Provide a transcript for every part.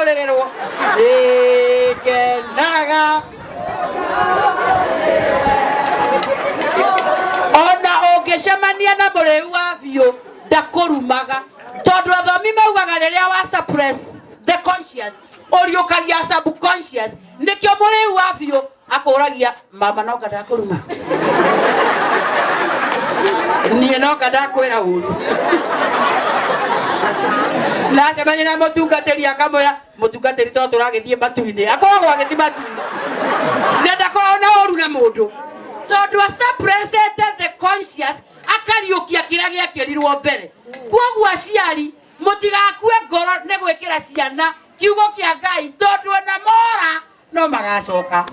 kurererwo kenaga ona ungicemania na mureu wa biu ndakurumaga tondu athomi maugaga riria wa suppress the conscious uriukagia subconscious nikio mureu wa biu akuragia mama no ngada kuruma nie no ngada kwira uru na semani na mutungatiri akamwira mutungatiri to turagithie matuini akoragwo agithie matuini nenda korona uru na mundu tondu suppressete the conscious akariukia kira giakirirwo mbere kwoguo aciari mutigakue ngoro ne gwikira ciana kiugo kia Ngai tondu na mora no magacoka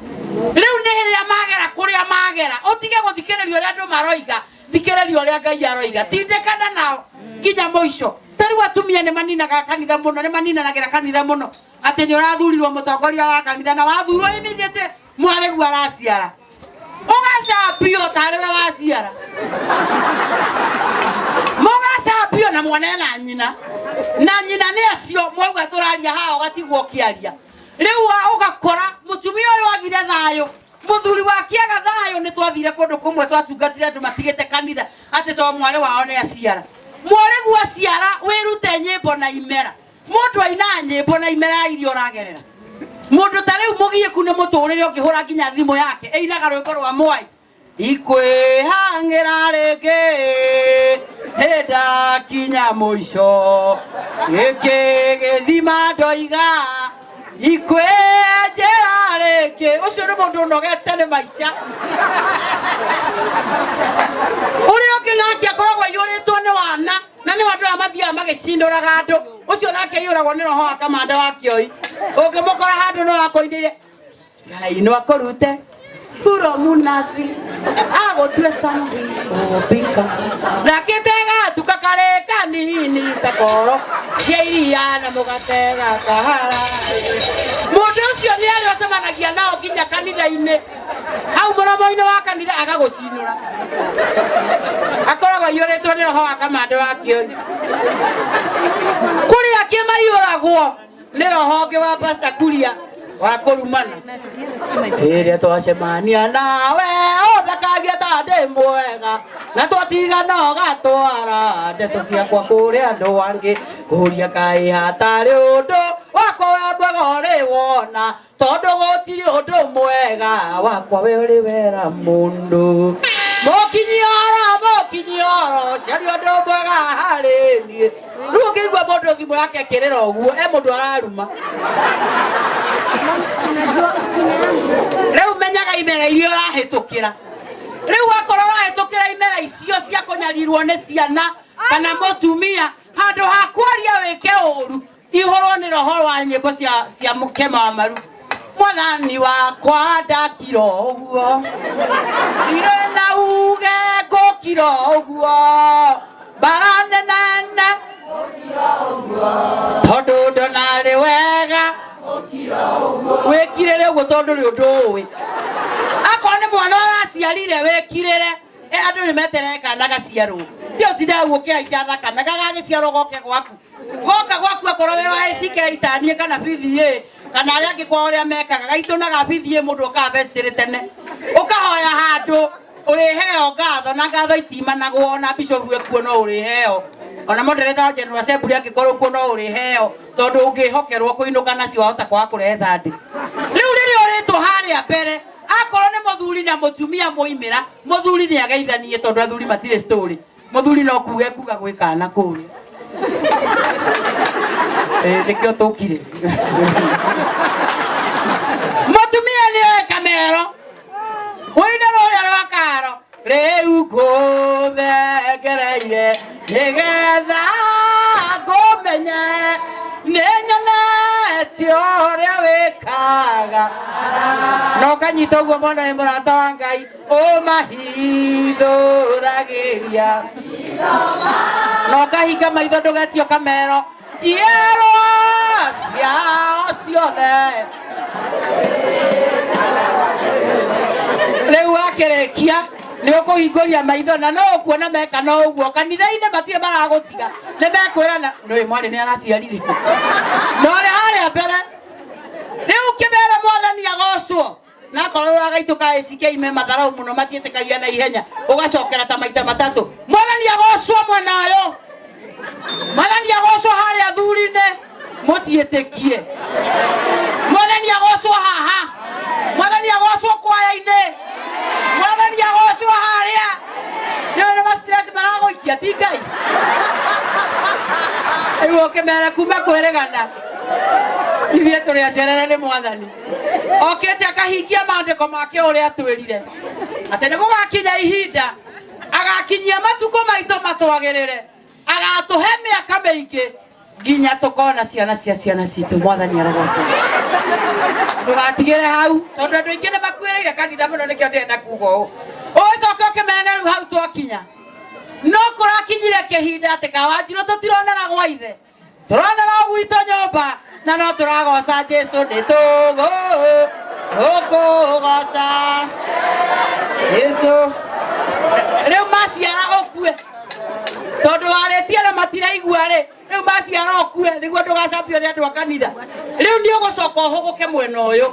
riu ni hiria magera kuria magera utige guthikiriria uria andu maroiga thikiriria uria Ngai aroiga tindekana nao kinya muico tariu atumia ni maninaga kanitha muno ni maninanagira kanitha muno ati ni urathurirwo mutongoria wa kanitha na wathurwo iminite mwaregu araciara ugaca tariwe waciara mugaca na mwana na nyina ni acio mwauga turaria hao gatigwo kiaria riu ugakora mutumia uyu agire thayo muthuri wake aga thayo ni twathire kundu kumwe twatungatire andu matigite kanitha ati to mware wao ni aciara mwaregu aciara wirute nyimbo na imera mundu aina nyimbo na imera irio ragerera mundu tariu mugiyeku ni muturire ukihura nginya thimo yake einaga rwimbo rwa mwai ikwihangira rege heda kinya muico giki githima ndoiga ikwejera rege ucio ni mundu nogete ni maica urio kinake akoragwo yuritwo ni wana na ni wandu amathia magicinduraga andu ucio nake yuragwo ni roho akamanda wa kioi ungimukora handu no akoindire Ngai no akorute puro munathi agotwe sambi obika nakitega tukakare kanini takoro yeia na mugatega kahara mundu ucio ni ari ocemanagia nao kinya kanitha-ini hau muromo-ini wa kanitha agagucinura akoragwo yuritwo ni roho akamanda wa kioi kuria kimayuragwo ni roho ngi wa Pastor Kuria wa kurumana iria twacemania nawe uthakagia ta ndi mwega na twatiga no gatwara ndeto ciakwa kuria andu angi kuria Ngai hatari undu wakwa we mwega uri wona tondu gutiri undu mwega wakwa we uri wera mundu mokinyioro ciari undu mwega hari nie riu ngigua mundu thimo yake kirira uguo mundu araruma riu menyaga imera irio rahitukira riu akoro rahitukira imera icio cia kunyarirwo ni ciana kana mutumia handu ha kwaria wike uru ihorwo ni roho wa nyimbo cia mukema wa maru mwathani wakwa ndakiro uguo ire na uge ngukiro uguo baranene ngukiro uguo tondu ndonari wega wikirire uguo tondu ri undu uwi akoro ni mwana araciarire wikirire andu ni metereka na gaciarwo ndio tinda gukia cia thakame gagagiciarwo goke gwaku akoro we wa icike itanie kana PDA kana aria angi kwa uria mekaga gaitunaga PDA mundu ukavestire tene ukahoya handu uri heo ngatho na ngatho itimanagwo na bishop wekuo no uri heo ona modereta wa General Assembly akikorwo kuo no uri heo tondu ungihokerwo kuinuka nacio wahota kwa kurehe sandi riu riri uritwo haria mbere akoro ni muthuri na mutumia muimira muthuri ni ageithanie tondu athuri matire story muthuri no kuga gwikana kuria nikio tukire mutumia ni kamero wina roya wa karo riu guthegereire nigetha ngumenye ninyonetio uria wikaga no kanyita uguo mwana wi murata wa Ngai umahithuragiria no kahinga maitho ndugetio kamero njiarwa ciao ciothe riu akirikia ni ukuhinguria maitho na no ukuona meka no uguo kanitha-ini matie maragutiga ni mekwirana no mwari ni araciarire no ri haria mbere na korwo agaituka ACK ime matharau muno matietekagia na ihenya ugacokera ta maita matatu mwathani agocwo mwena uyu mwathani agocwo haria athurine mutietekie mwathani agocwo haha mwathani agocwo kwaya-ine mwathani agocwo haria ndio na stress marago ikia tigai ewo kemera kuma kweregana ithie turi acerere ni mwathani okete akahingia maandiko make uria atwirire atene gugakinya ihinda agakinyia matuko maito matwagirire agatuhe miaka mingi nginya tukona ciana cia ciana citu mwathani aragocwo ndugatigire hau tondu andu aingi ni makwiriire kanitha muno nikio ndenda kuga uu ucoke ukimena riu hau twakinya no kurakinyire kihinda ati Kawanjiro tutironera gwa ithe turonera gwitũ nyũmba na no turagoca Jesu nĩ tũkũgoca Jesu rĩu maciara ũkue tondu warĩtie na matiraigua rĩ rĩu maciara ũkue nĩguo ndũgacambio nĩ andũ a kanitha rĩu nĩ ũgũcoka ũhũgũke mwena ũyũ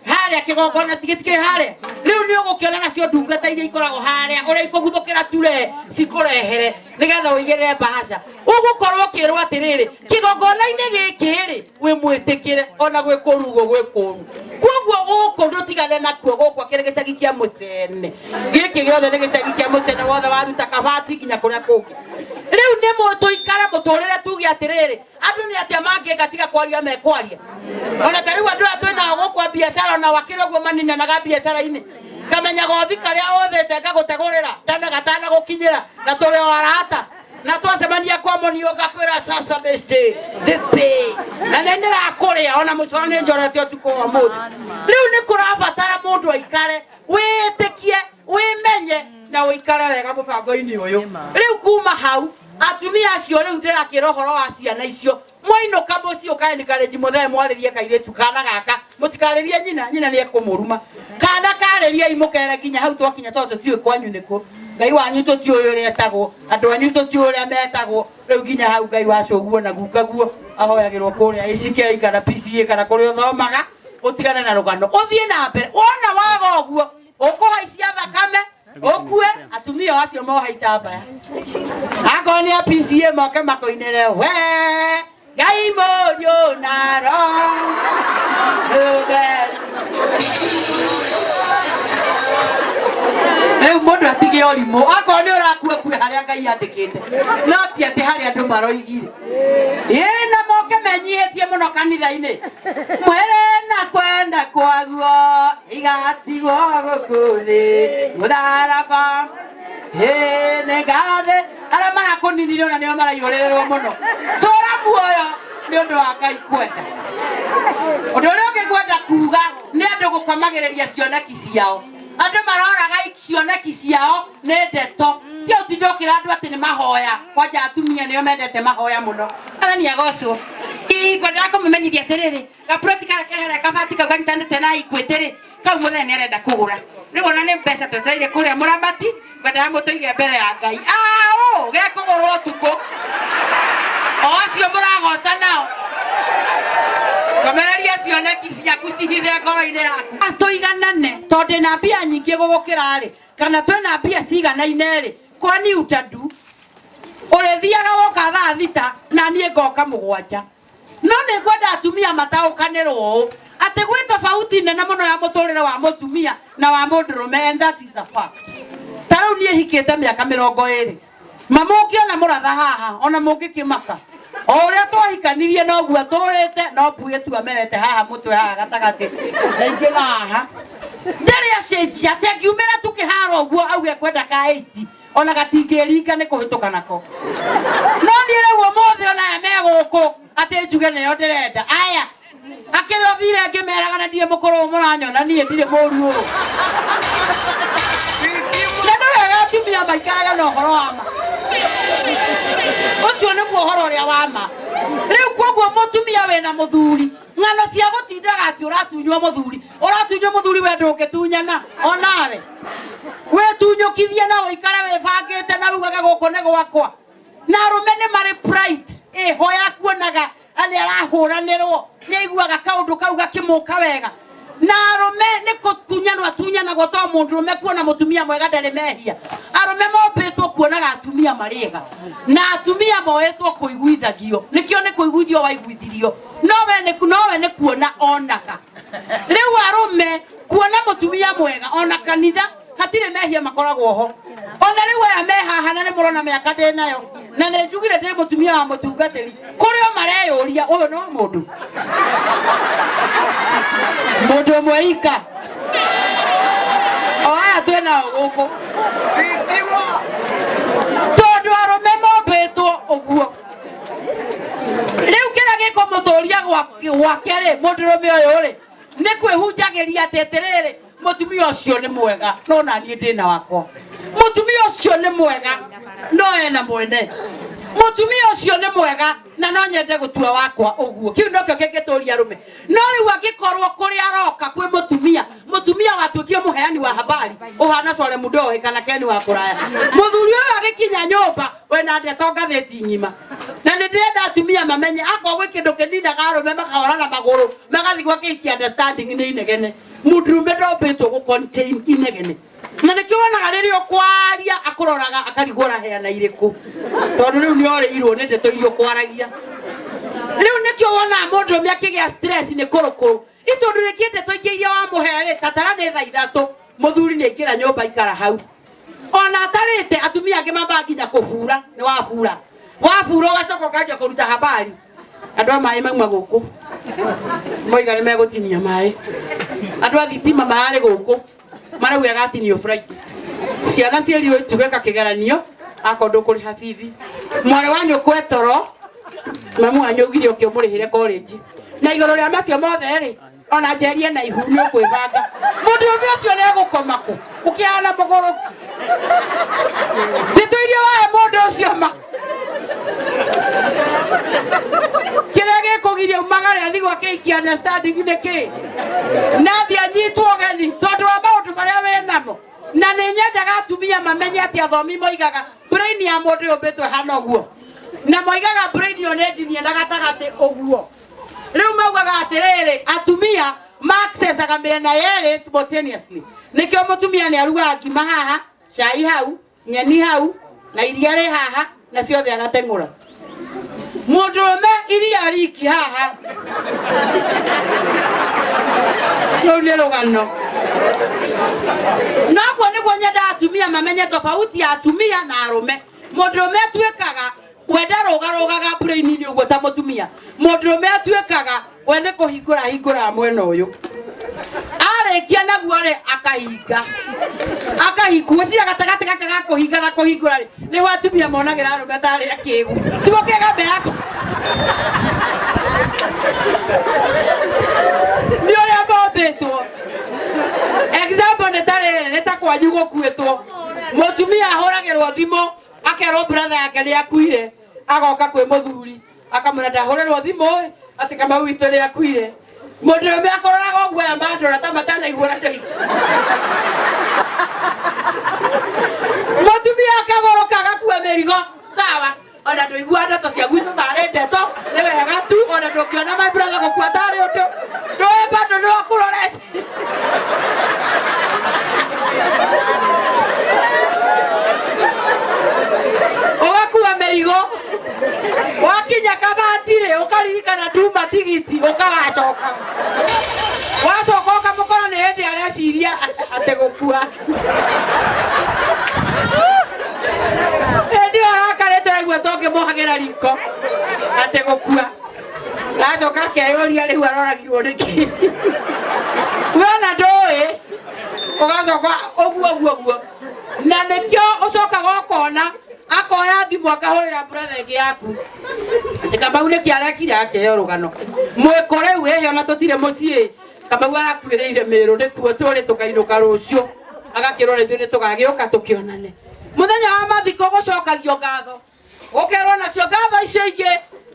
haria kigongona tigitikire haria riu ni ugukiona nacio ndungata iria ikoragwo haria uria ikuguthukira ture cikurehere nigetha uigirire bahasha ugukorwo kirwo atiriri kigongona-ini giki ri wi mwitikire ona gwi kurugo gwi kuru koguo ukundu tigane nakuo gukwa kiri gicagi kia Mucene giki giothe ni gicagi kia Mucene wothe waruta kabati kinya kuria kungi riu ni mutu ikare muturire tuge atiriri andu ni atia mangienga tiga kwaria mekwaria ona tariu andu atwina gukwa biashara na wakire guo manina na biashara-ini kamenya gothi karia othete ngagutegurira tena gatana gukinyira na turi warata na twacemania kwa monio ngakwira sasa beste vipi na nendera akuria ona mucora ni njorete utuko wa muthi riu ni kurabatara mundu aikare witikie wimenye na uikare wega mubango-ini uyu riu kuma hau atumia acio riu ndirakira uhoro wa ciana icio mwainoka muci ukaenikareji muthe mwaririe kairitu kana gaka mutikaririe nyina ni ekumuruma kana karirie imukere nginya hau twakinya tondu tiwe kwanyu niku ngai wanyu tutiuyu retagwo andu anyu tutiuyu metagwo riu nginya hau ngai wacoguo na gukaguo ahoyagirwo kuria ACK kana PCA kana kuria thomaga utigane na rugano uthie na mbere wona waga uguo ukuhaicia thakame ukue atumia acio mohaita mbaya akoni a PCA moke makoinere we ngai morio naro mundu atige orimu akoni urakua kue haria ngai andikite no ti ati haria andu maroigire na moke menyihitie muno kanitha-ini mwere na kwenda kwaguo igatigwo gukuthi mutharaba negathe aria marakuninire ona nio maraihurĩrĩrwo muno tura muoyo ni undu wa ngai kwenda undu uria ungi kwenda kuga ni andu gukomagiriria cioneki ciao andu maroraga cioneki ciao ni ndeto tio tindokira andu ati ni mahoya kwanja atumia nio mendete mahoya muno athani agocwo kwenda kumumenyithia atiriri gaproti kehere kabati kau ganyithanĩte na ikwĩtĩrĩ kau mũthee nĩ arenda kũgũra rĩu ona nĩ mbeca twetereire kũrĩa mũramati ngwendaga mũtũige mbere ya ngai gekũgũrwo ũtukũ o acio mũragoca nao komereria cioneki ciaku cihithe ngoro-inĩ yaku atũiganane tondũ na mbia nyingĩ gũgũkĩra rĩ kana twĩna mbia ciganaine rĩ kwani utandu ũrĩthiaga woka thaa thita na niĩ ngoka mũgwanja no nĩ kwenda atumia mataũkanĩrwo ũũ atĩ gwĩ tofauti nene mũno ya mũtũrĩre wa mũtumia na wa mũndũrũme and that is a fact ta rĩu niĩ hikĩte mĩaka 20 mama ũngĩona mũratha haha ona mũngĩkĩmaka o ũrĩa twahikanirie noguo tũrĩte no mbuĩ tu amerete haha mũtwe haha gatagatĩ na ingĩ haha ndarĩ acenjia atĩ angiumĩra tũkĩhara ũguo auge kwenda ka 80 ona gatingĩringa nĩ kũhĩtũka nako no niĩ rĩu ũmũthĩ ona megũkũ atĩ njuge nĩyo ndĩrenda aya akĩrĩ othire ngĩmeraga na ndirĩ mũkũrũ mũranyona niĩ ndirĩ mũru ũũ nĩ wega atumia maikaraga na ũhoro wa ma ucio nĩguo ũhoro ũrĩa wa ma rĩu koguo mũtumia wĩna mũthuri ng'ano cia gũtindaga atĩ ũratunywo mũthuri we ndũngĩtunyana onawe wĩtunyũkithie na ũikare wĩbangĩte na ugage gũkũ nĩ gwakwa na arũme nĩ marĩ pride ĩho ya kuonaga nĩ arahũranĩrwo nĩ aiguaga kaũndũ kau gakĩmũka wega na arume ne kutunyana atunyana goto mundu rume kuona mutumia mwega ndari mehia arume mombetwo kuona atumia mariega na atumia moetwo kuiguithagio nikio ne kuiguithio waiguithirio nowe ne kuona onaka riu arume kuona mutumia mwega ona kanitha hatire mehia makoragwo ho ona riu aya mehaha na ne murona miaka ndinayo na ne njugire ndi mutumia wa mutungatiri kurio mareyuria uyu no mundu mweika oya twena guku itima tondu arume mombetwo uguo riu kira giko muturia gwake ri mundurume uyu ri ni kwihunjagiria teterere mutumia ucio ni mwega no na nie ndina wakwa mutumia ucio ni mwega no ena mwene mutumia ucio ni mwega na no nyende gutua wakwa uguo kiu nokio kingituria arume no riu angikorwo kuri aroka kwi mutumia watuikio muheani wa habari uhana Sole Mudoe kana Keni wa Kuraya muthuri uyu agikinya nyumba wena ndeto ngatheti nyima na ni ndenda atumia mamenye akwa gwi kindu kinina garume makahorana maguru magathi gwa kiki understanding ni inegene mundurume ndombetwo gu contain inegene na nikiona rĩrĩa kwaria akuroraga akarigora heana iriku tondu riu ni oreirwo ni ndeto irio kwaragia riu nikio wona mundu me akigia stress ni kurukuru itondu riki ndeto iria wa muhere tatara ni thaa 3 muthuri ni ikira nyumba ikara hau ona atarite atumia angi mamba nginya kufura ni wafura ugacoka ukaja kuruta habari andu a mai mauma guku moiga ni megutinia mai andu a thitima maare guku marauga gatinio Friday ciana cieriwe tugeka kigeranio akondo kuri habithi mware wanyu kwetoro mamu anyugire ukimurihire college na igoro ria macio mothe ri ona njerie na ihunyo kwibanga mundu ucio ne gukomako ukiana bogoroki nituirio wae mundu ucio ma kirege kugiria umagare athi gwa kiki understanding niki nathi anyitwo gani tondu wa maundu maria wenamo na ni nyendaga atumia mamenye ati athomi moigaga brain ya mundu yumbitwe hana uguo na moigaga brain yo nendinie na gatagati uguo riu maugaga atiriri atumia accessaga mĩena yerĩ simultaneously nikio mutumia ni aruga ngima haha chai hau nyeni hau na iria ri haha na ciothe agateng'ura mundurume iria riki haha no ni rugano naguo niguo nyenda atumia mamenye tofauti ya atumia na arume mundurume atuikaga wenda rugaga brain-ini uguo ta mutumia mundurume atuikaga wende kuhingura mwena uyu arekia naguo ri akahinga cia gatagati gaka ga kuhinga na kuhingura ri ni watumia monagira arume tari akigu tigo kigambe yake ni uria bombetwo example ni tari ni ta kwanyu gukuitwo mutumia ahoragirwo thimu akerwo brother yake ni akuire agoka kwi muthuri akamwira ndahorerwo thimu ati kama witu ni akuire mundurume akoraga uguo ya mandora ta matana igura ndai mutumia akagoroka agakua merigo sawa ona nduigua ndeto cia gwitu tari ndeto ni wega tu ona ndukiona my brother gukua tari undu nduwe bado no kurorete ugakuwa merigo wakinya kabatire ukaririkana nduma tigiti ukawacoka wacoka ukamukora ni hindi areciria ate gukua hindi arakarete raigua tongĩmuhagira riko ate gukua acoka akeyuria riu aroragirwo niki wena ndũĩ ugacoka uguo na nikio ucokaga ukona akoya thimu akahurira brother ingi yaku ati Kamau ni kiarekire akeyo rugano mwikore we ona tutire mucii Kamau arakwiriire miru ni kuo turi tukainuka rucio agakirore thini tugagiuka tukionane muthenya wa mathiko gucokagio ngatho ukerwo nacio ngatho icio ingi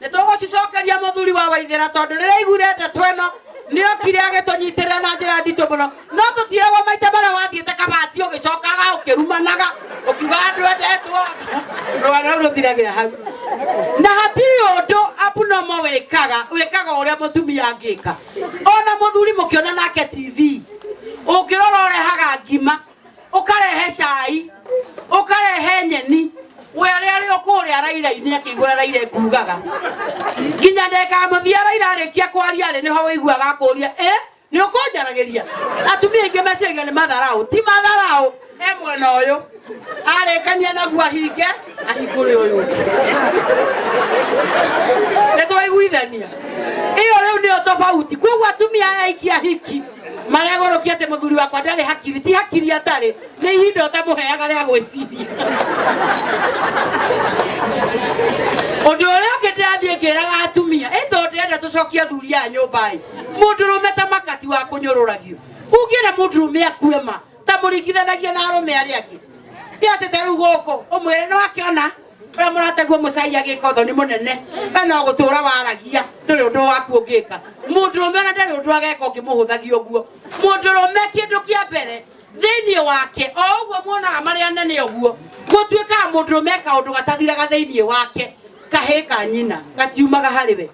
ni tugucicokeria muthuri wa Waithera tondu riria igurete tweno nio kire agetonyitira na njira ndito muno no tutiragwo maita bara wathiete kabati ugicokaga ukirumanaga ukiuga ndwendetwo rwana ruthiragira hau na hatiri undu abunomo wikaga uria mutumia angika ona muthuri mukiona nake TV ukirora urehaga ngima ukarehe cai ukarehe nyeni weare ukuria Raila-ini akigura Raila kugaga kinya ndeka muthia Raila arikia kwaria ri niho wiguaga akuria ni ukonjaragiria atumia ingi mecega ni matharau ti matharau mwena uyu arekania naguo ahinge ahingure uyu netwaiguithania iyo riu ndio tofauti koguo atumia aikia hiki maregorokia te muthuri wakwa ndari hakiri ti hakiri atari ni ihinda utamuheaga ria gwiciria undu uria ngidathie ngiraga atumia ito ndenda tucokia athuri a nyumba mundurume ta makati wa kunyururagio ungiera mundurume akuema ta muringithanagia na arume aria angi ndiatete riu guku umwire no akiona ura murateguo mucai agikotho ni munene kana gutura waragia nduri undu waku ungika mundurume na ndari undu ageka ungimuhuthagia uguo mundurume kindu kia mbere thiini wake o uguo muonaga mari anene uguo gutuika mundurume ka undu gatathiraga thiini wake kaheka nyina gatiumaga hariwe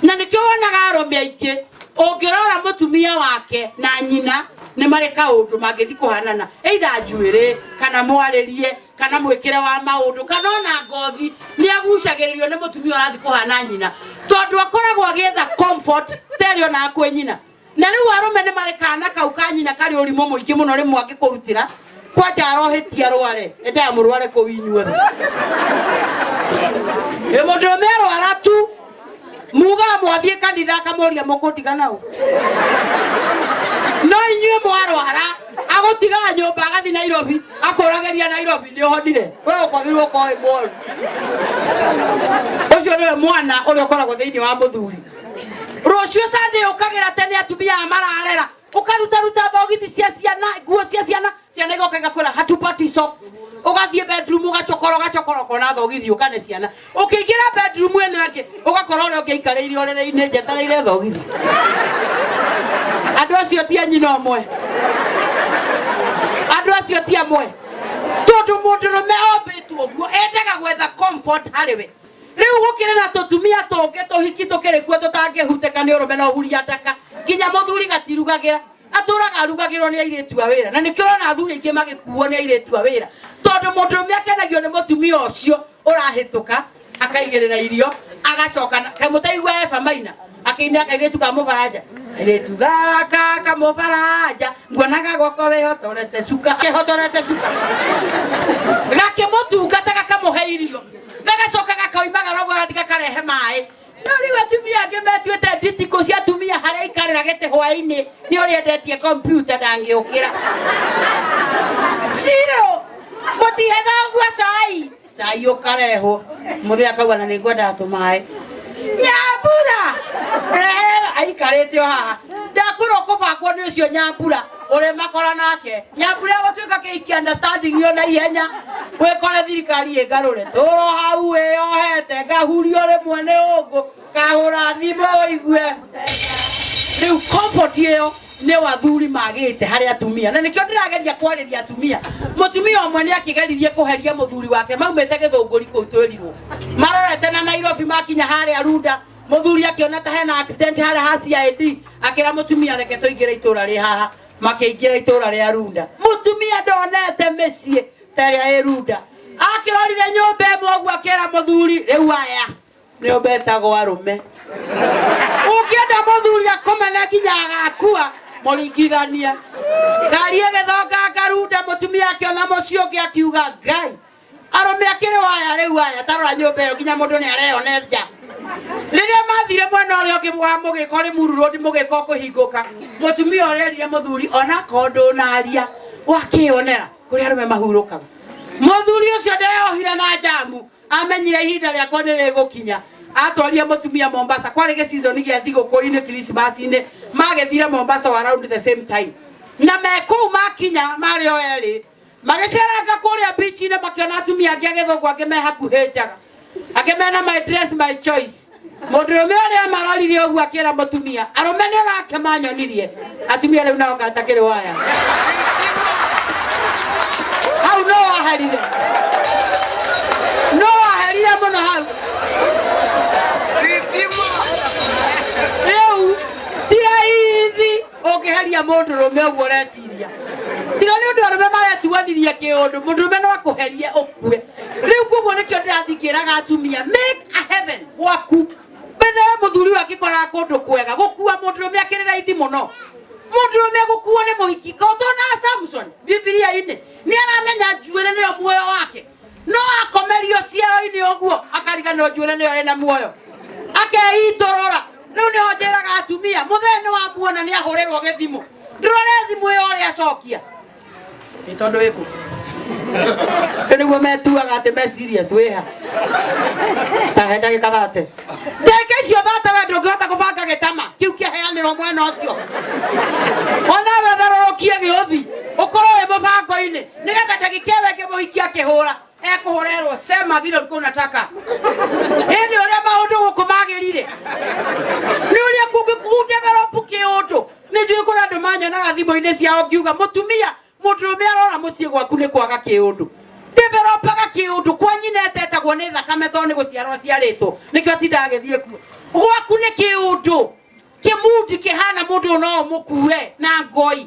na nikio wonaga arume aingi ungirora mutumia wake na nyina ni mareka undu mangithi kuhanana either njuire kana mwaririe kana mwikire wa maundu kana ona ngothi ni agucagiririo ni mutumia arathi kuhana nyina tondu akoragwo agietha comfort terio na kwe nyina na riu arume ni marekana kau ka nyina kari urimo muingi muno rimwe akikurutira kwaja arohitia rware enda murware ko winyuothe mundu mero aratu muga mwathie kanitha kamoria mukundiganao no inyue mwarwara agotiga nyumba agathi Nairobi akorageria Nairobi ndio honire wewe ukwagirwo ko ball ucio ni mwana uri ukoragwo thiini wa muthuri rucio Sunday ukagira tene atumia amararera ukaruta thogithi cia ciana nguo cia ciana igokaga kwira hatupati socks ugathie bedroom ugachokoro na thogithi ukane ciana ukiingira bedroom eno yake ugakora uri ukiikareire orere-ini njetareire thogithi andu acio ti anyina omwe andu acio ti amwe tondu mundu rume ombitwo uguo endaga gwetha comfort hariwe riu gukire na tutumia tungi tuhiki tukirikuo tutangihuteka ni urume no huria ndaka kinya muthuri gatirugagira aturaga arugagirwo ni airetu a wira na nikirona athuri ingi magikuo ni airetu a wira tondu mundu rume akenagio ni mutumia ucio urahituka akaigirira irio agacoka kamutaigwa Eva Maina akiina kairetu ka mufaraja airetu gaka ka mufaraja nguonaga goko wehotorete suka kehotorete suka gake mutungata gakamuhe irio gagacoka gakaoimaga rogo gathika karehe mai nori watumia angi metuite nditiko cia atumia haria ikarira gete hwaini ni uri endetie computer ndangiukira siro mutihetha ngua sai ukareho muthia akauga na ningwenda atumai Nyambura aikarete haha ndakuro kubangwo ni ucio Nyambura uri makora nake Nyambura gutwika ki understanding yo na ihenya wikore thirikari igarure toro hau yohete gahurio rimwe ni ungu kahura thimo igue riu comfort yo ni wathuri magite hari atumia na nikio ndirageria kwariria atumia mutumia omwe ni akigeririe kuheria muthuri wake maumete githunguri kutwirirwo marorete na Nairobi makinya hari Arunda muthuri akiona ta hena accident hari ha CID akira mutumia reke tuingira itura ri haha makiingira itura ri Arunda mutumia ndonete mecii tari Arunda akirorire nyumba emwe uguo akira muthuri riu aya ni obetagwo arume ukienda muthuri akomena kinya agakua muringithania ngari igithonga Arunda mutumia akiona mucio ungi akiuga ngai arume akiri waya riu aya tarora nyumba iyo kinya mundu ni areyone nja riria mathire mwena uria ungi wa mugiko ri Muru ndi mugiko kuhinguka mutumia urerie muthuri ona kondo naria wakionera kuri arume mahurukaga muthuri ucio ndeyohire na jamu amenyire ihinda riakwa ni rigukinya atwaria mutumia Mombasa kwari ge season gia thigũkũ-inĩ Christmas-inĩ magethire Mombasa around the same time na meko makinya mari o eri magiceranga kuria beach-inĩ makiona atumia angi agithũngũ angi me hakuhĩ njaga angi mena my dress my choice Mũndũrũme ũrĩa marorire ũguo akĩra mũtumia arũme nĩ ũrake manyonirie atumia rĩu nao gatakĩrĩ waya hau no waherire mũno hau rĩu tiraithi ũngĩheria mũndũrũme ũguo ũreciria tiga nĩ ũndũ arũme maretuanirie kĩũndũ mũndũrũme no akũherie ũkue rĩu kuoguo nĩkĩo ndĩrathingĩraga atumia make a heaven gwaku Bene mũthuri wakikora kũndũ kwega gũkua mũndũrũme akĩrĩ raithi mũno mũndũrũme gũkuo nĩ mũhiki kotona Samson Biblia-inĩ nĩ aramenya njuĩrĩ nĩyo muoyo wake no akomerio ciero-inĩ ũguo akariganĩrwo njuĩrĩ nĩyo ĩna muoyo akeitũrũra rĩu nĩho njĩraga atumia mũthenya wamuona nĩ ahũrĩrwo gĩthimo ndũrore thimũ ĩyo ũrĩa acokia nĩ tondũ wĩkũ nĩguo metuaga atĩ me serious wĩha ta he ndagĩka 30 ndagĩka icio 30 we ndũngĩhota gũbanga gĩtama kĩu kĩheanĩrwo mwena ũcio ona wetharũrũkie gĩũthi ũkorwo wĩ mũbango-inĩ nĩgetha ndagĩka ĩyo ĩngĩ mũhiki akĩhũra ekũhũrerwo sema vile ulikuwa unataka hĩndĩ ũrĩa maũndũ gũkũ magĩrire nĩ ũrĩa kũndevelopu kĩũndũ nĩ njũĩ kũrĩ andũ manyonaga thimũ-inĩ ciao ngiuga mũtumia mũndũrũme arora mũciĩ gwaku nĩ kwaga kĩũndũ developaga kĩũndũ kwa nyina etetagwo nĩ thakame tondũ nĩ gũciarwo ciarĩtwo nĩkĩo atindaga agĩthiĩ kuo gwaku nĩ kĩũndũ kĩmundi kĩhana mũndũ no mũkue na ngoi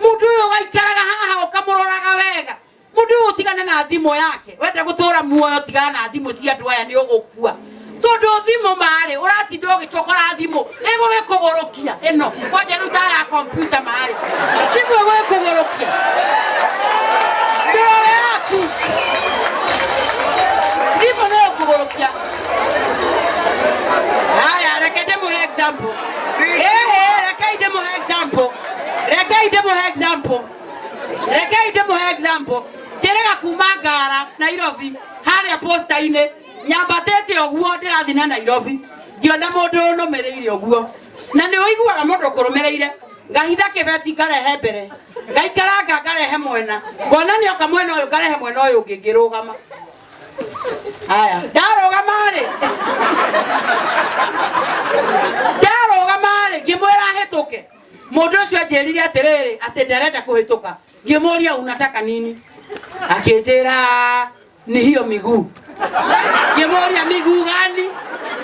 mũndũ ũyũ gaikaraga haha ũkamũroraga wega mũndũ ũyũ ũtigane na thimũ yake wenda gũtũra muoyo tigana na thimũ cia andũ aya nĩ ũgũkua tondũ thimũ marĩ ũratinda ũgĩcokora thimũ ĩgũgĩkũgũrũkia ĩno kwanja rĩu ta ya kompyuta marĩ thimũ ĩgũgĩkũgũrũkia ndĩrore yaku thimũ nĩ ĩgũkũgũrũkia haya reke ndĩmũhe example rekei ndĩmũhe example njĩrĩga kuma Ngara Nairobi harĩa posta-inĩ nyambatĩte ũguo ndĩrathiĩ na Nairobi ngĩona mũndũ ũnũmĩrĩire ũguo na nĩ ũiguaga mũndũ kũrũmĩrĩire ngahitha kĩbeti ngarehe mbere ngaikaranga ngarehe mwena ngona nĩ oka mwena ũyũ ngarehe mwena ũyũ ũngĩ ngĩrũgama haya ndarũgama ngĩmwĩra hĩtũke mũndũ ũcio anjĩrire atĩrĩrĩ atĩ ndarenda kũhĩtũka ngĩmũria unataka nini akĩnjĩra ni hiyo miguu ngĩmũria miguu gani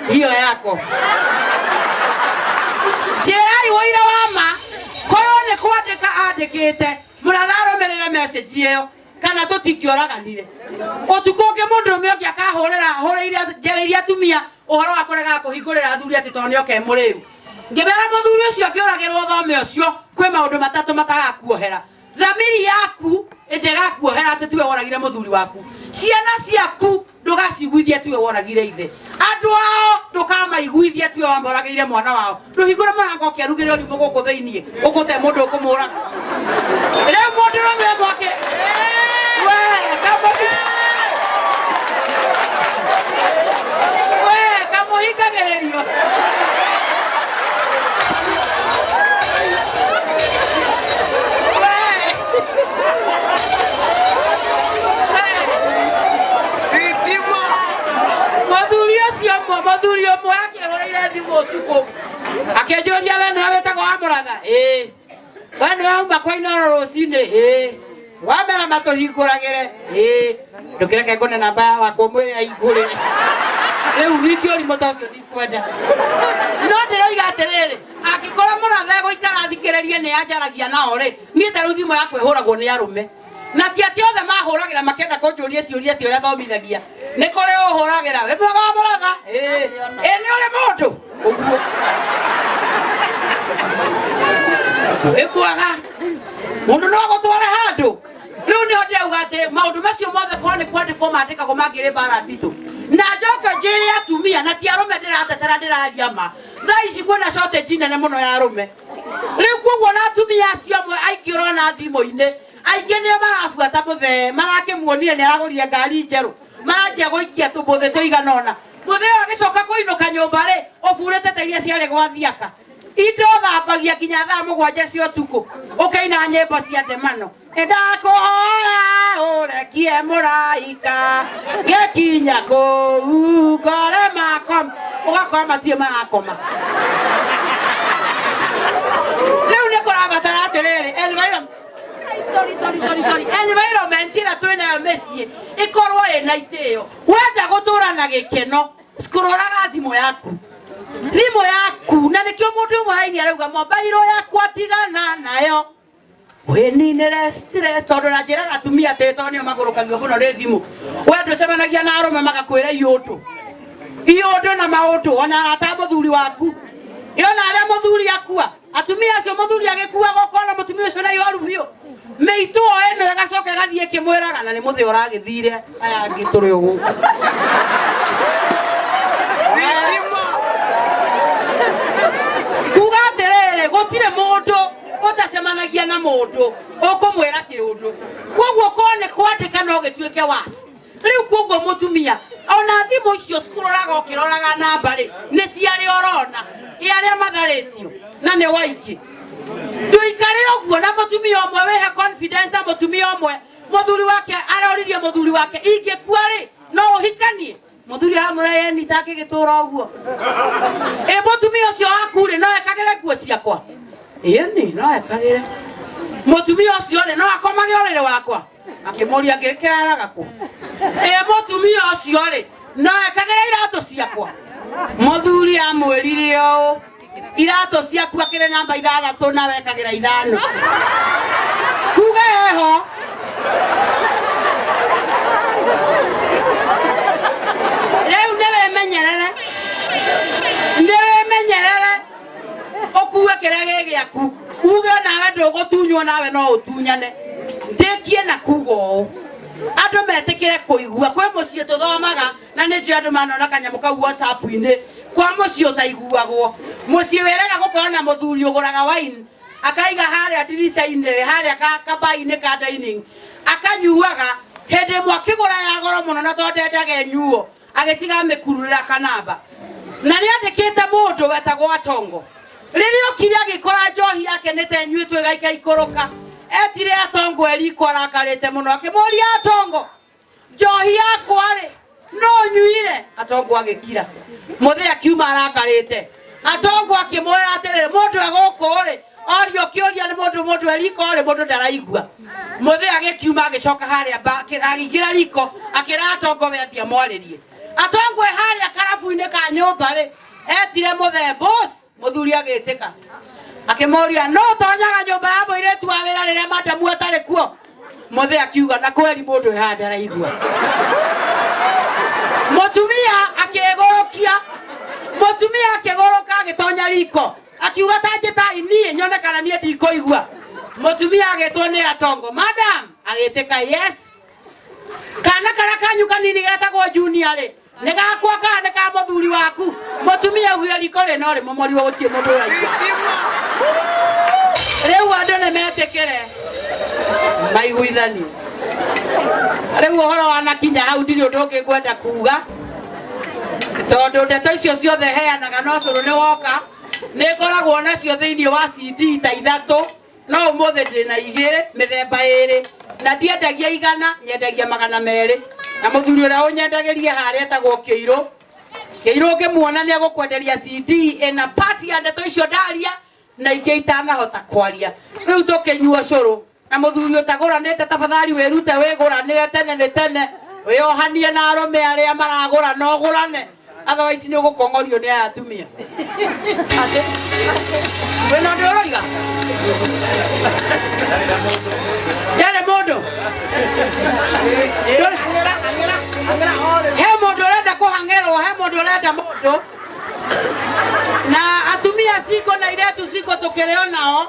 hiyo yako njĩrai ũira wa ma korwo nĩ kwandĩka andĩkĩte mũratharũmĩrĩre message ĩyo kana tũtingĩoraganire ũtukũ ũngĩ mũndũrũme ũngĩ akahũrĩire atumia ũhoro wa kũrega kũhingũrĩra athuri atĩ tondũ nĩoke mũrĩu ngĩmera mũthuri ũcio akĩũragĩrwo thome ũcio kwĩ maũndũ matatũ matagakuohera thamiri yaku ĩndĩgakuohera atĩ tiwe woragire mũthuri waku ciana ciaku ndũgaciguithie tiwe woragire ithe andũ ao ndũkamaiguithie tiwe wamboragĩire mwana wao ndũhingũre mũrango ũkĩarugĩre ũrimũ gũkũ thĩiniĩ ũgũte mũndũ ũkũmũraga rĩu mũndũrũme mwake kamũhingagĩrĩrio mũthuri ũmwe akĩhũrĩire thimũ ũtukũ akĩnjũria we nĩwe wĩtagwo wa mũratha we nĩwe uma kwa Inooro rũcinĩ wamera matũhingũragĩre ndũkĩreke ngone namba ya wakwa mwĩre ahingũrĩre rĩu ningĩ ũrimũ ta ũcio ndikwenda no ndĩroiga atĩrĩrĩ angĩkorwo mũratha egũikara athikĩrĩrie nĩ anjaragia nao rĩ niĩ ta rĩu thimũ yakwa ĩhũragwo nĩ arũme na ti atĩ othe mahũragĩra makĩenda kũnjũria ciũria cia ũrĩa thomithagia nĩ kũrĩ ũhũragĩra we mwega wa mũratha nĩ ũrĩ mũndũ ũguo wĩ mwega mũndũ no agũtware handũ rĩu nĩho ndĩrauga atĩ maũndũ macio mothe korwo nĩ kwandĩkwo mandĩkagwo mangĩrĩ mbara nditũ na njoke njĩre atumia na ti arũme ndĩratetera ndĩraria ma thaa ici kwĩna shortage nene mũno ya arũme rĩu kuoguo na atumia acio amwe aingĩ ũrona thimũ-inĩ aingĩ nĩo marabuata mũthee marakĩmuonire nĩ aragũrire ngari njerũ maranjia gũikia tũmũthĩ tũigana ũna mũthee agĩcoka kũinũka nyũmba rĩ ũburĩte ta iria ciarĩ gwa thiaka indo thambagia kinya thaa mũgwanja cia ũtukũ ũkaina nyĩmbo cia ndemano ndakuhoya ũrekie mũraika gĩkinya kũu ngore makoma ũgakora matirĩ marakoma rĩu nĩ kũrabatara atĩrĩrĩ environment ĩrĩa twĩnayo mĩciĩ ĩkorwo ĩna itĩo wenda gũtũra na gĩkeno kũroraga thimũ yaku na nĩkĩo mũndũ ũmwe haini arauga mobile yakwa tigana nayo wĩninĩre stress tondũ na njĩra atumia tĩto nĩo magũrũkagio mũno nĩ thimũ wenda ũcemanagia na arũme magakwĩra iũndũ na maũndũ ona ata mũthuri waku yona arĩa mũthuri akua atumia acio mũthuri agĩkua gũkona mũtumia ũcio na ihoru biũ mĩitũ ĩno ĩgacoka ĩgathiĩ ĩkĩmwĩraga na nĩ mũthĩ ũragĩthire aya angĩ tũrĩ ũguo kuga atĩrĩrĩ gũtirĩ mũndũ ũtacemanagia na mũndũ ũkũmwĩra kĩũndũ koguo korwo nĩ kwandĩka no gĩtuĩke wasi rĩu koguo mũtumia ona thimũ icio cikũroraga ũkĩroraga namba-rĩ nĩ ciarĩ orona arĩa matharĩtio na nĩ waingĩ ndũikare ũguo na mũtumia ũmwe wĩhe confidence na mũtumia ũmwe mũthuri wake aroririe mũthuri wake ingĩkua-rĩ no ũhikanie mũthuri amũreyeni takĩgĩtũra ũguo mũtumia ũcio waku-rĩ no ekagĩre nguo ciakwa ĩni no ekagĩre mũtumia ũcio-rĩ no akomage ũrĩrĩ wakwa akĩmũria ngĩkĩraga kũ mũtumia ũcio-rĩ no ekagĩre iratũ ciakwa mũthuri amwĩrire ũũ iratũ ciaku akĩrĩ namba 6 na wekagĩra 5 kuga eho rĩu nĩwĩmenyerere ũkue kĩrĩa gĩ gĩaku uge nawe ndũgũtunywo nawe no ũtunyane ndĩkie na kuga ũũ andũ metĩkĩre kũigua kwĩ mũciĩ tũthomaga na nĩ njũĩ andũ manona kanyamũ kau WhatsApp-inĩ kwa mũciĩ ũtaiguagwo mũciĩ wĩrega gũkorwo na mũthuri ũgũraga wine akaiga harĩa ndirica-inĩ harĩa kabai-inĩ ka dining akanyuaga hĩndĩ ĩmwe akĩgũra ya goro mũno na tondũ endaga enyuo agĩtiga mĩkururĩra kanamba na nĩ andĩkĩte mũndũ wetagwo Atongo rĩrĩa okire agĩkora njohi yake nĩ ta enyuĩtwo ĩgaikaikũrũka etire Atongo eriko arakarĩte mũno akĩmũria Atongo njohi yakwa-rĩ no nyuire Atongo agĩkira mũthĩ akiuma arakarĩte Atongo akĩmwĩra atĩrĩrĩ mũndũ egũkũ-rĩ orio kĩũria nĩ mũndũ eriko-rĩ mũndũ ndaraigua mũthĩ agĩkiuma agĩcoka harĩa agĩingĩra riko akĩra Atongo we athiĩ amwarĩrie Atongo harĩa karabu-inĩ ka nyũmba-rĩ etire mũthee boss mũthuri agĩtĩka akĩmũria no tonyaga nyũmba ya mũirĩtu wa wĩra rĩrĩa madamu atarĩ kuo mũthĩ akiuga na kweri mũndũ ehanda araigua mũtumia akĩgũrũka agĩtonya riko akiuga tanjĩta niĩ nyone kana niĩ ndikũigua mũtumia agĩtwo nĩ Atongo madam agĩtĩka yes kana karĩa kanyu kanini getagwo Junior-rĩ nĩ gakwa kana nĩ ka mũthuri waku mũtumia augire riko rĩno rĩ mũmorio gũtirĩ mũndũ ũraigua rĩu andũ nĩ metĩkĩre maiguithanie rĩu ũhoro wanakinya hau ndirĩ ũndũ ũngĩ ngwenda kuga tondũ ndeto icio ciothe heanaga no cũrũ nĩ woka nĩ ngoragwo nacio thĩinĩ wa CD ta 3 no ũmũthĩ ndĩna 2 mĩthemba 2 na ndiendagia 100 nyendagia 200 na mũthuri ũrĩa ũnyendagĩrie harĩa etagwo Kĩirũ ngĩmuona nĩ agũkwenderia CD ĩna part ya ndeto icio ndaria na ingĩ itanahota kwaria rĩu tũkĩnyua cũrũ na mũthuri ũtagũranĩte tafadhali wĩrute wĩgũranĩre tene wĩohanie na arũme arĩa maragũra no gũrane otherwise nĩ ũgũkong'orio nĩ aya atumia wĩna ũndũ ũroiga ndarĩ mũndũ he mũndũ ũrenda kũhang'erwo he mũndũ ũrenda mũndũ na atumia cingo na iretu cingo tũkĩrĩ onao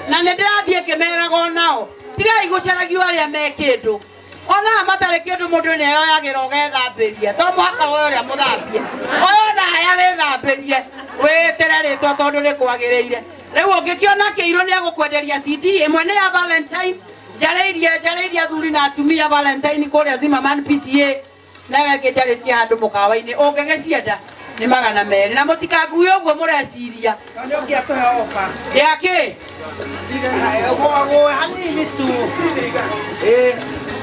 na nĩ ndĩrathiĩ kĩmeraga onao tigai gũcaragio arĩa me kĩndũ ona matarĩ kĩndũ mũndũ nĩ ayoyagĩra ũgethambĩria to mũhaka woye ũrĩa mũthambie oyo nahaya wĩthambĩrie wĩtere rĩtwa tondũ nĩ kwagĩrĩire rĩu ũngĩkĩona Kĩirũ nĩ agũkwenderia CD ĩmwe nĩ ya Valentine njarĩirie athuri na atumia Valentine kũrĩa Zimmerman PCA nawe ngĩnjarĩtie handũ mũkawa-inĩ ũngĩgĩcienda ni 200 na mutikaguye uguo mureciria Ndio kiatoe ofa. yake Ogo hanini tu.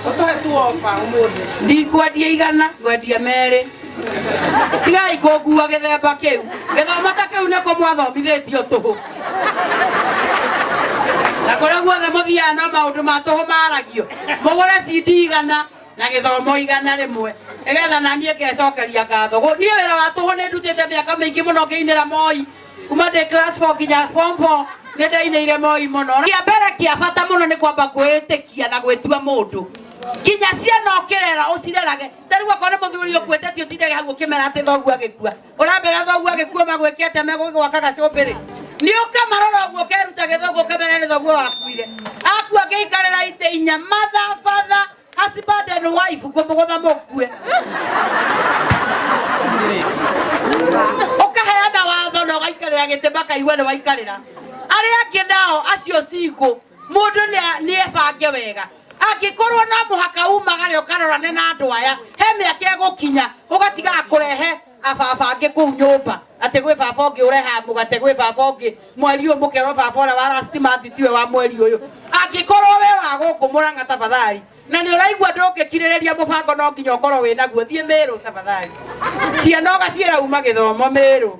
Otoe tu ofa umuthi. ndikwendia 100 ngwendia 2 tigai kũngua gĩthemba kĩu gĩthomo ta kĩu nĩkũ mwathomithĩtio tũhũ na kũrĩa guothe mũthiaga na maũndũ ma tũhũ maragio mũgũre CD 100 na gĩthomo 100 rĩmwe nĩgetha na niĩ ngecokeria ngatho niĩ wĩra wa tũhũ nĩ ndutĩte mĩaka mĩingĩ mũno ngĩinĩra Moi kuma ndĩ class 4 nginya form 4 nĩ ndainĩire Moi mũno kĩa mbere kĩa bata mũno nĩ kwamba kwĩĩtĩkia na gwĩtua mũndũ kinya ciana ũkĩrera ũcirerage tarĩu akorwo mũthuri ũkwĩtetio tindage hau ũkĩmera atĩ thoguo agĩkua ũrambera thoguo agĩkua magwĩkĩte megũgwaka gacumbĩrĩ nĩ ũkamarora ũguo ũkeruta gĩthũngũ ũkĩmera nĩ thoguo wakuire akua ngĩikarĩra itĩ 4 mother father husband and wife ngũmũgũtha mũkue ũkaheana watho na ũgaikarĩra gĩtĩ makaigua nĩ waikarĩra arĩa angĩ nao acio cingũ mũndũ nĩ ebange wega angĩkorwo no mũhaka umagare ũkarorane na andũ aya he mĩaka ĩgũkinya ũgatiga kũrehe ababa angĩ kũu nyũmba atĩ gwĩ baba ũngĩ ũreha mũgate gwĩ baba ũngĩ mweri ũyũ mũkerwo baba ũrĩa wa last month tiwe wa mweri ũyũ angĩkorwo we wa gũkũ Mũrang'a tafadhali na nĩ ũraigua ndũngĩkirĩrĩria mũbango no nginya ũkorwo wĩnaguo thiĩ Mĩrũ tafadhali ciana ũgaciĩra uma gĩthomo Mĩrũ